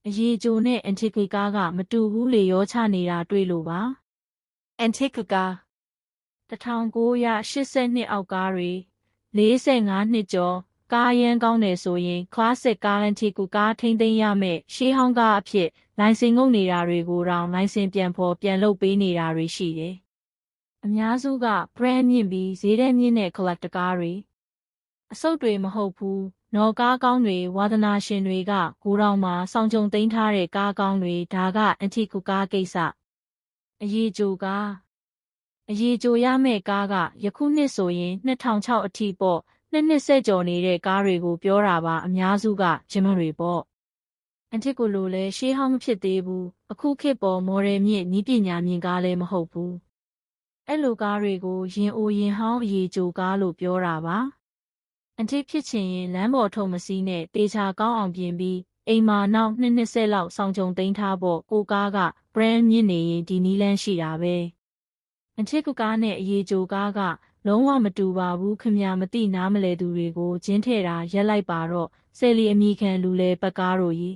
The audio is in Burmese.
အရေးကြိုနဲ့အန်တီကကားကမတူဘူးလေရောချနေတာတွေ့လို့ပါအန်တီကကား1982အောက်ကားတွေ45နှစ်ကျော်ကားရန်ကောင်းတယ်ဆိုရင် classic ကားအန်တီကကားထိမ့်သိမ်းရမယ်ရှေးဟောင်းကားအဖြစ်လိုင်စင်ငုတ်နေတာတွေကိုတောင်လိုင်စင်ပြန်ဖော်ပြန်လုပ်ပေးနေတာတွေရှိတယ်အများစုက brand မြင့်ပြီးဈေးထဲမြင့်တဲ့ collector ကားတွေအစုပ်တွေမဟုတ်ဘူးနော်ကားကောင်းတွေဝါသနာရှင်တွေကကိုတောင်မှာစောင့်ကြုံသိမ်းထားတဲ့ကားကောင်းတွေဒါကအန်တီကူကားကိစ္စအရေးကြိုကအရေးကြိုရမယ့်ကားကယခုနှစ်ဆိုရင်2006အထိပေါ့နှစ်ဆက်ကျော်နေတဲ့ကားတွေကိုပြောတာပါအများစုကဂျမတွေပေါ့အန်တီကူလိုလဲရှေးဟောင်းမဖြစ်သေးဘူးအခုခေတ်ပေါ်မော်ဒယ်မြင့်နီးပညာမြင့်ကားလည်းမဟုတ်ဘူးအဲ့လိုကားတွေကိုရင်အိုရင်ဟောင်းအရေးကြိုကားလို့ပြောတာပါအန်တီဖြစ်ချင်ရင်လမ်းပေါ်ထုတ်မစည်းနဲ့တေချာကောင်းအောင်ပြင်ပြီးအိမ်မှာနောက်20လောက်ဆောင်ကြုံသိမ်းထားဖို့ကိုကားက brand မြင့်နေရင်ဒီနီးလန်းရှိတာပဲအန်တီကကားနဲ့အရေးကြိုကားကလုံးဝမတူပါဘူးခင်ဗျာမသိနားမလဲသူတွေကိုဂျင်းထဲတာရက်လိုက်ပါတော့ဆယ်လီအမိခံလူလဲပတ်ကားတို့ကြီး